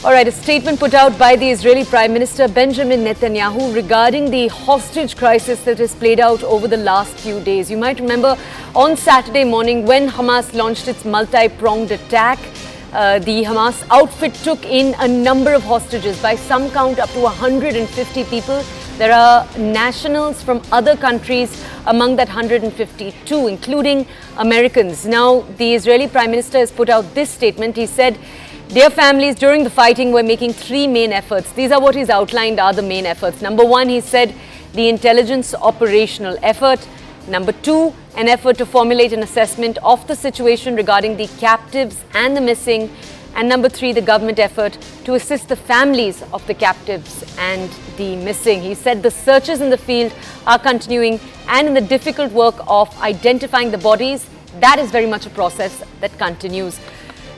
All right, a statement put out by the Israeli Prime Minister Benjamin Netanyahu regarding the hostage crisis that has played out over the last few days. You might remember on Saturday morning when Hamas launched its multi-pronged attack, the Hamas outfit took in a number of hostages, by some count up to 150 people. There are nationals from other countries among that 152, including Americans. Now, the Israeli Prime Minister has put out this statement. He said, "Dear families, during the fighting, we're making three main efforts." These are what he's outlined are the main efforts. Number one, he said, the intelligence operational effort. Number two, an effort to formulate an assessment of the situation regarding the captives and the missing. And number three, the government effort to assist the families of the captives and the missing. He said the searches in the field are continuing, and in the difficult work of identifying the bodies, that is very much a process that continues.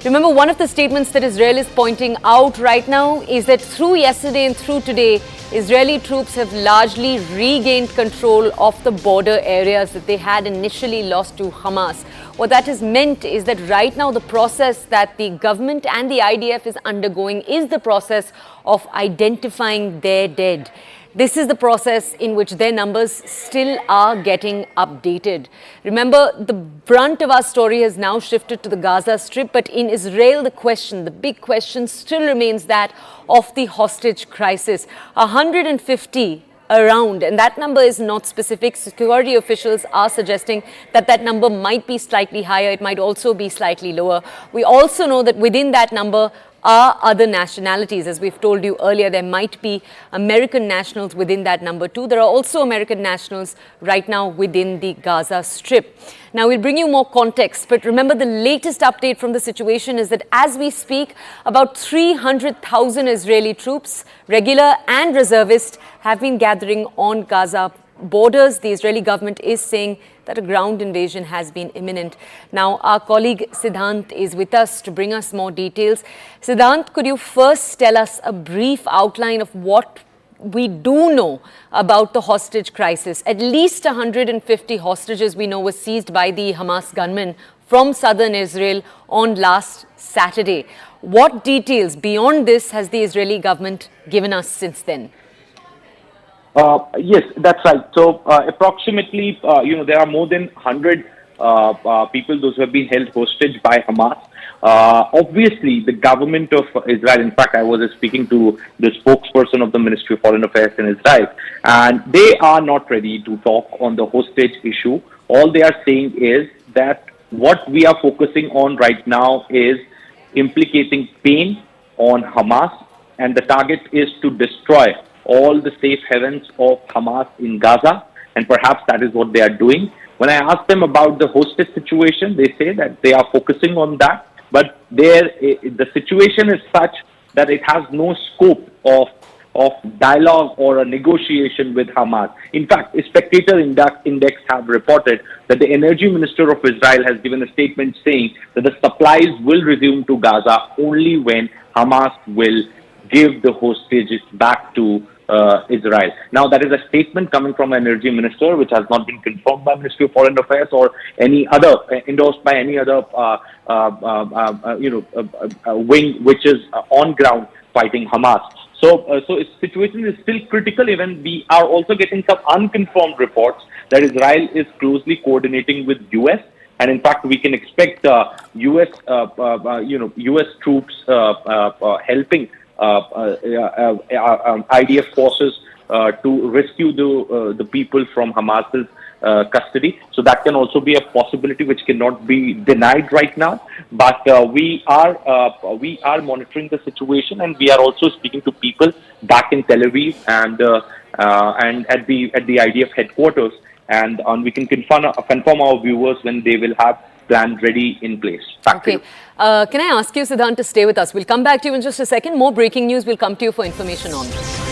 Remember, one of the statements that Israel is pointing out right now is that through yesterday and through today, Israeli troops have largely regained control of the border areas that they had initially lost to Hamas. What that has meant is that right now the process that the government and the IDF is undergoing is the process of identifying their dead. This is the process in which their numbers still are getting updated. Remember, the brunt of our story has now shifted to the Gaza Strip, but in Israel, the big question still remains that of the hostage crisis. 150 around, and that number is not specific. Security officials are suggesting that that number might be slightly higher. It might also be slightly lower. We also know that within that number are other nationalities. As we've told you earlier, there might be American nationals within that number too. There are also American nationals right now within the Gaza Strip. Now, we'll bring you more context, but remember, the latest update from the situation is that as we speak, about 300,000 Israeli troops, regular and reservist, have been gathering on Gaza borders. The Israeli government is saying that a ground invasion has been imminent. Now, our colleague Siddhant is with us to bring us more details. Siddhant, could you first tell us a brief outline of what we do know about the hostage crisis? At least 150 hostages we know were seized by the Hamas gunmen from southern Israel on last Saturday. What details beyond this has the Israeli government given us since then? Yes, that's right. So approximately, there are more than 100 people, those who have been held hostage by Hamas. Obviously, the government of Israel, in fact, I was speaking to the spokesperson of the Ministry of Foreign Affairs in Israel, and they are not ready to talk on the hostage issue. All they are saying is that what we are focusing on right now is implicating pain on Hamas, and the target is to destroy all the safe havens of Hamas in Gaza, and perhaps that is what they are doing. When I ask them about the hostage situation, they say that they are focusing on that, but the situation is such that it has no scope of dialogue or a negotiation with Hamas. In fact, Spectator Index have reported that the energy minister of Israel has given a statement saying that the supplies will resume to Gaza only when Hamas will give the hostages back to Israel. Now, that is a statement coming from an energy minister, which has not been confirmed by Ministry of Foreign Affairs or any other, endorsed by any other, wing which is on ground fighting Hamas. So its situation is still critical. Even we are also getting some unconfirmed reports that Israel is closely coordinating with US. And in fact, we can expect US troops helping IDF forces to rescue the people from Hamas's custody. So that can also be a possibility which cannot be denied right now. But we are monitoring the situation, and we are also speaking to people back in Tel Aviv and at the IDF headquarters, and we can confirm our viewers when they will have plan ready in place. Okay. Can I ask you, Siddhant, to stay with us? We'll come back to you in just a second. More breaking news will come to you for information on this.